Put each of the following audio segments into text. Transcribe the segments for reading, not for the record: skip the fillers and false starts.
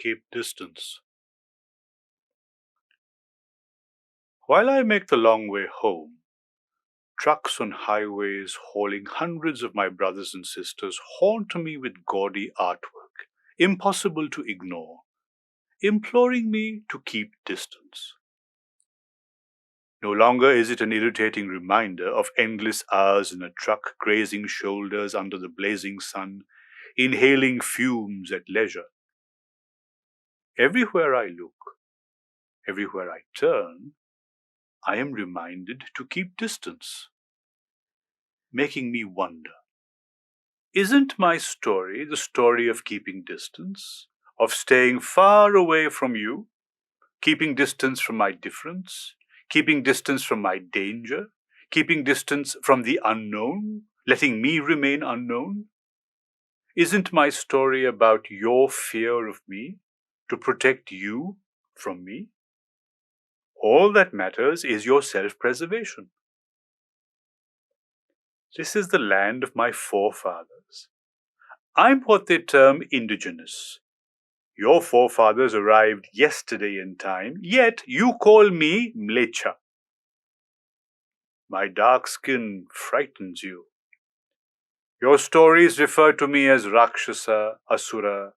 Keep distance. While I make the long way home, trucks on highways hauling hundreds of my brothers and sisters haunt me with gaudy artwork, impossible to ignore, imploring me to keep distance. No longer is it an irritating reminder of endless hours in a truck grazing shoulders under the blazing sun, inhaling fumes at leisure. Everywhere I look, everywhere I turn, I am reminded to keep distance, making me wonder. Isn't my story the story of keeping distance, of staying far away from you, keeping distance from my difference, keeping distance from my danger, keeping distance from the unknown, letting me remain unknown? Isn't my story about your fear of me, to protect you from me? All that matters is your self-preservation. This is the land of my forefathers. I'm what they term indigenous. Your forefathers arrived yesterday in time, yet you call me Mlecha. My dark skin frightens you. Your stories refer to me as Rakshasa, Asura,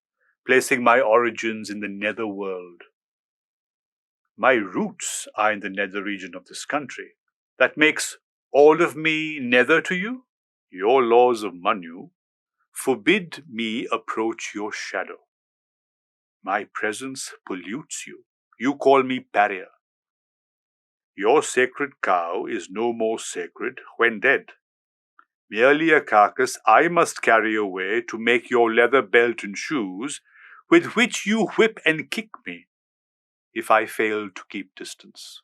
placing my origins in the nether world. My roots are in the nether region of this country. That makes all of me nether to you? Your laws of Manu forbid me approach your shadow. My presence pollutes you. You call me pariah. Your sacred cow is no more sacred when dead. Merely a carcass I must carry away to make your leather belt and shoes, with which you whip and kick me if I fail to keep distance.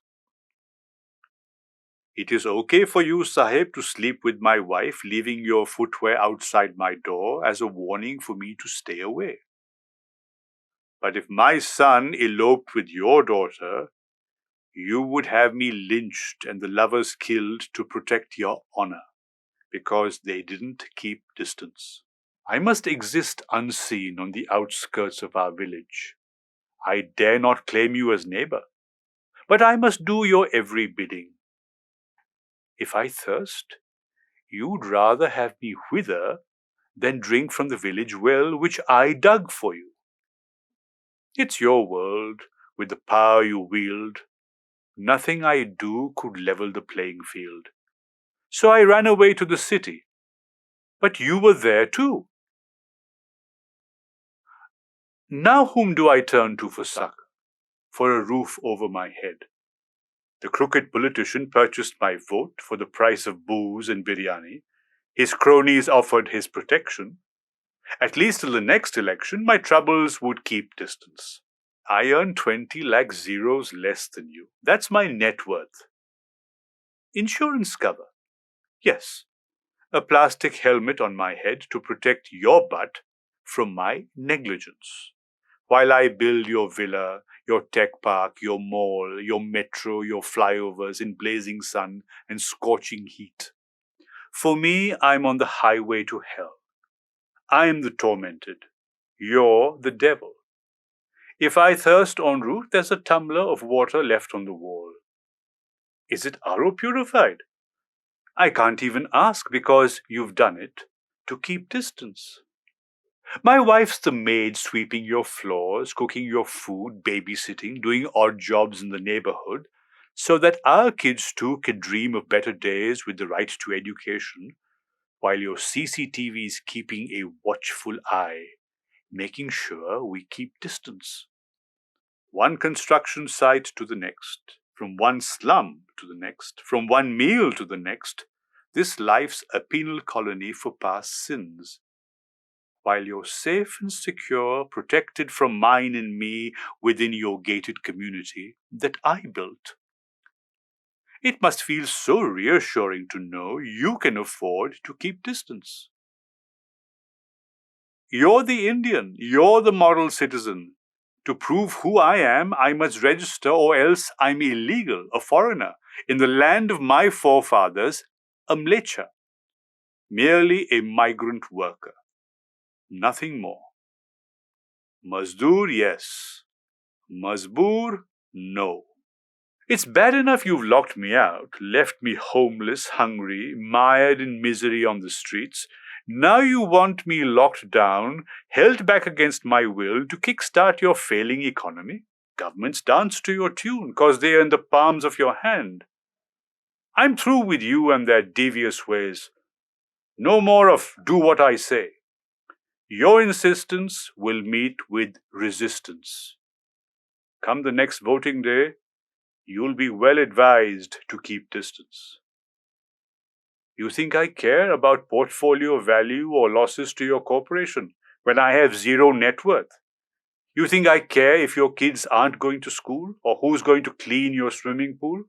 It is okay for you, Sahib, to sleep with my wife, leaving your footwear outside my door as a warning for me to stay away. But if my son eloped with your daughter, you would have me lynched and the lovers killed to protect your honor, because they didn't keep distance. I must exist unseen on the outskirts of our village. I dare not claim you as neighbor, but I must do your every bidding. If I thirst, you'd rather have me wither than drink from the village well which I dug for you. It's your world, with the power you wield. Nothing I do could level the playing field. So I ran away to the city. But you were there too. Now whom do I turn to for succor, for a roof over my head? The crooked politician purchased my vote for the price of booze and biryani. His cronies offered his protection. At least till the next election, my troubles would keep distance. I earn 20 lakh zeros less than you. That's my net worth. Insurance cover. Yes, a plastic helmet on my head to protect your butt from my negligence. While I build your villa, your tech park, your mall, your metro, your flyovers in blazing sun and scorching heat. For me, I'm on the highway to hell. I'm the tormented. You're the devil. If I thirst en route, there's a tumbler of water left on the wall. Is it RO purified? I can't even ask because you've done it to keep distance. My wife's the maid sweeping your floors, cooking your food, babysitting, doing odd jobs in the neighborhood, so that our kids too can dream of better days with the right to education, while your CCTV's keeping a watchful eye, making sure we keep distance. One construction site to the next, from one slum to the next, from one meal to the next, this life's a penal colony for past sins. While you're safe and secure, protected from mine and me within your gated community that I built. It must feel so reassuring to know you can afford to keep distance. You're the Indian, you're the model citizen. To prove who I am, I must register, or else I'm illegal, a foreigner, in the land of my forefathers, a mlecha, merely a migrant worker. Nothing more. Mazdoor, yes. Mazboor, no. It's bad enough you've locked me out, left me homeless, hungry, mired in misery on the streets. Now you want me locked down, held back against my will to kickstart your failing economy? Governments dance to your tune because they are in the palms of your hand. I'm through with you and their devious ways. No more of do what I say. Your insistence will meet with resistance. Come the next voting day, you'll be well advised to keep distance. You think I care about portfolio value or losses to your corporation when I have zero net worth? You think I care if your kids aren't going to school or who's going to clean your swimming pool?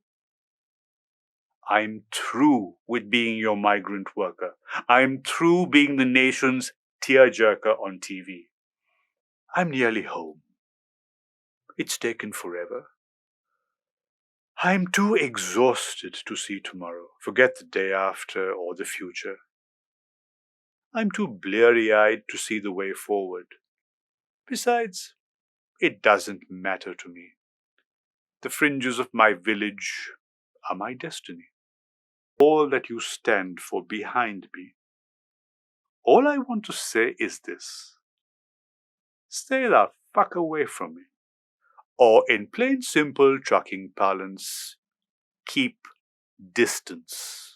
I'm through with being your migrant worker. I'm through being the nation's tearjerker on TV. I'm nearly home. It's taken forever. I'm too exhausted to see tomorrow, forget the day after or the future. I'm too bleary-eyed to see the way forward. Besides, it doesn't matter to me. The fringes of my village are my destiny. All that you stand for behind me. All I want to say is this. Stay the fuck away from me. Or in plain simple trucking parlance, keep distance.